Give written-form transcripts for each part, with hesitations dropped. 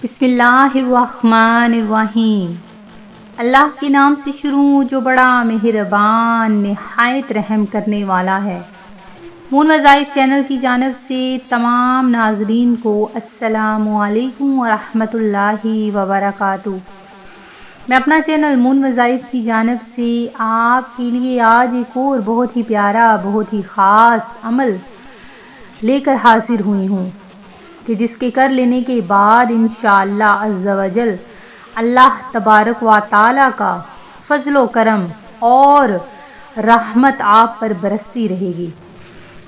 बिस्मिल्लाहिर्रहमानिर्रहीम। अल्लाह के नाम से शुरू जो बड़ा मेहरबान निहायत रहम करने वाला है। मून वज़ाइफ चैनल की जानिब से तमाम नाज़रीन को अस्सलामु अलैकुम व रहमतुल्लाहि व बरकातुहू। मैं अपना चैनल मून वज़ाइफ की जानिब से आपके लिए आज एक और बहुत ही प्यारा, बहुत ही ख़ास अमल लेकर हाजिर हुई हूँ कि जिसके कर लेने के बाद इंशाअल्लाह अज़्ज़ा वजल अल्लाह तबारक व तआला का फज़्ल व करम और रहमत आप पर बरसती रहेगी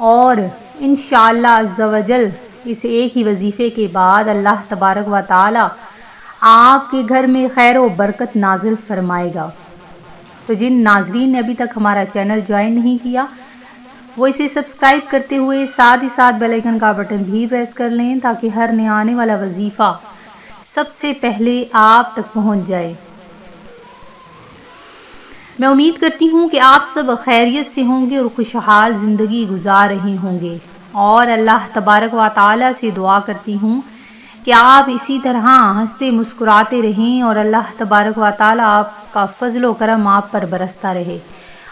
और इंशाअल्लाह अज़्ज़ा वजल इस एक ही वजीफ़े के बाद अल्लाह तबारक व तआला आपके घर में खैर व बरकत नाजिल फरमाएगा। तो जिन नाज़रीन ने अभी तक हमारा चैनल ज्वाइन नहीं किया वो इसे सब्सक्राइब करते हुए साथ ही साथ बेल आइकन का बटन भी प्रेस कर लें ताकि हर नया आने वाला वजीफा सबसे पहले आप तक पहुंच जाए। मैं उम्मीद करती हूं कि आप सब खैरियत से होंगे और खुशहाल जिंदगी गुजार रहे होंगे और अल्लाह तबारक व तआला से दुआ करती हूं कि आप इसी तरह हंसते मुस्कुराते रहें और अल्लाह तबारक व तआला आपका फजल व करम आप पर बरसता रहे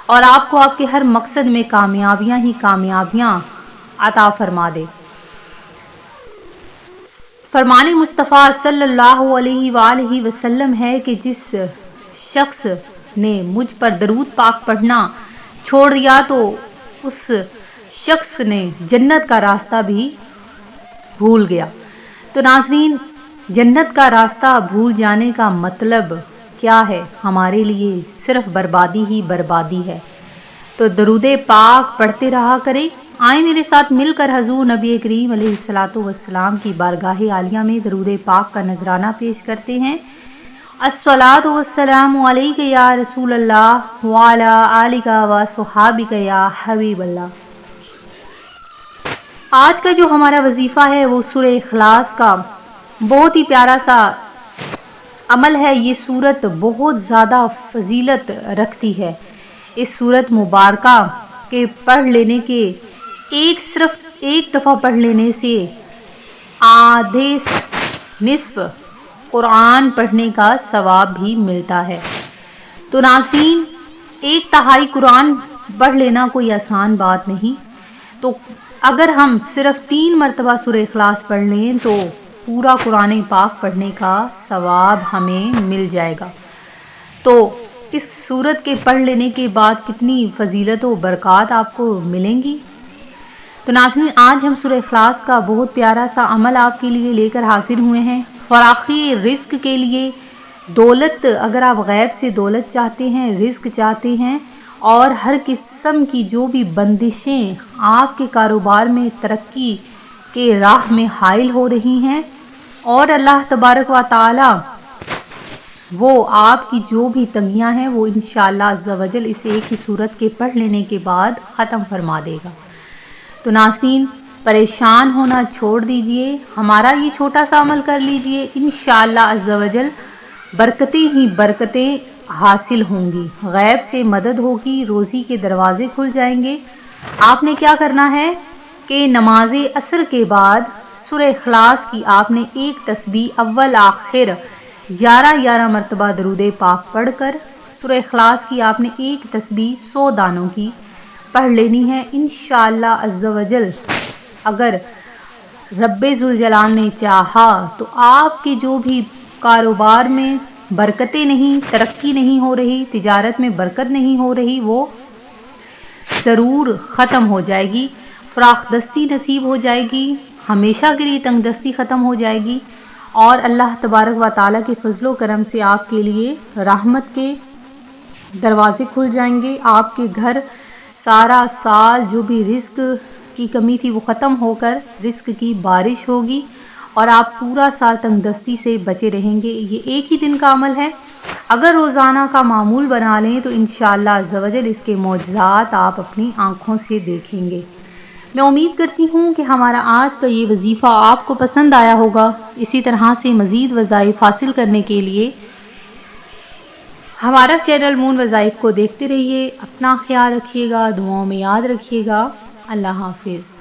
और आपको आपके हर मकसद में कामयाबियां ही कामयाबियां अता फरमा दे। फरमाने मुस्तफ़ा सल्लल्लाहु अलैहि वसल्लम है कि जिस शख्स ने मुझ पर दरूद पाक पढ़ना छोड़ दिया तो उस शख्स ने जन्नत का रास्ता भी भूल गया। तो नाज़रीन, जन्नत का रास्ता भूल जाने का मतलब क्या है? हमारे लिए सिर्फ बर्बादी ही बर्बादी है। तो दरूदे पाक पढ़ते रहा करें। आए मेरे साथ मिलकर हजूर नबी करीम अलैहिस्सलातु वस्सलाम की बारगाह आलिया में दरूदे पाक का नजराना पेश करते हैं। अस्सलातु वस्सलामु अलैका या रसूल अल्लाह व अला आलिका व सुहाबिका या हबीब अल्लाह। आज का जो हमारा वजीफा है वो सूरह इखलास का बहुत ही प्यारा सा अमल है। ये सूरत बहुत ज़्यादा फजीलत रखती है। इस सूरत मुबारका के पढ़ लेने के सिर्फ एक दफ़ा पढ़ लेने से आधे निस्फ कुरान पढ़ने का सवाब भी मिलता है। तो नाज़रीन, एक तिहाई कुरान पढ़ लेना कोई आसान बात नहीं। तो अगर हम सिर्फ 3 मरतबा सूरह इखलास पढ़ लें तो पूरा कुरान पाक पढ़ने का सवाब हमें मिल जाएगा। तो इस सूरत के पढ़ लेने के बाद कितनी फजीलत व बरक़ात आपको मिलेंगी। तो नाज़रीन, आज हम सूरह इखलास का बहुत प्यारा सा अमल आपके लिए लेकर हाजिर हुए हैं। फ़राख़ी रिज़्क के लिए दौलत, अगर आप गैब से दौलत चाहते हैं, रिज़्क चाहते हैं और हर किस्म की जो भी बंदिशें आपके कारोबार में तरक्की के राह में हाइल हो रही हैं और अल्लाह तबारक व तआला वो आपकी जो भी तंगियां हैं वो इंशाअल्लाह अज़्ज़ा वजल इस एक ही सूरत के पढ़ लेने के बाद ख़त्म फरमा देगा। तो नाज़रीन, परेशान होना छोड़ दीजिए, हमारा ये छोटा सा अमल कर लीजिए। इंशाअल्लाह अज़्ज़ा वजल बरकतें ही बरकतें हासिल होंगी, गैब से मदद होगी, रोज़ी के दरवाजे खुल जाएंगे। आपने क्या करना है कि नमाज असर के बाद सूरह इखलास की आपने एक तस्बीह अव्वल आखिर 11 मरतबा दरूदे पाक पढ़कर सूरह इखलास की आपने एक तस्बीह 100 दानों की पढ़ लेनी है। इंशाअल्लाह अज़्ज़ा वजल अगर रब्बे ज़ुल जलाल ने चाहा तो आपके जो भी कारोबार में बरकतें नहीं, तरक्की नहीं हो रही, तिजारत में बरकत नहीं हो रही, वो ज़रूर ख़त्म हो जाएगी। फ़राख दस्ती नसीब हो जाएगी, हमेशा के लिए तंगदस्ती ख़त्म हो जाएगी और अल्लाह तबारक व तआला के फजलो करम से आपके लिए रहमत के दरवाजे खुल जाएंगे। आपके घर सारा साल जो भी रिस्क की कमी थी वो ख़त्म होकर रिस्क की बारिश होगी और आप पूरा साल तंगदस्ती से बचे रहेंगे। ये एक ही दिन का अमल है, अगर रोज़ाना का मामूल बना लें तो इंशाअल्लाह अज़्ज़ा वजल इसके मौजज़ात आप अपनी आँखों से देखेंगे। मैं उम्मीद करती हूँ कि हमारा आज का ये वजीफ़ा आपको पसंद आया होगा। इसी तरह से मज़ीद वज़ाइफ हासिल करने के लिए हमारा चैनल मून वज़ाइफ को देखते रहिए। अपना ख्याल रखिएगा, दुआओं में याद रखिएगा। अल्लाह हाफिज़।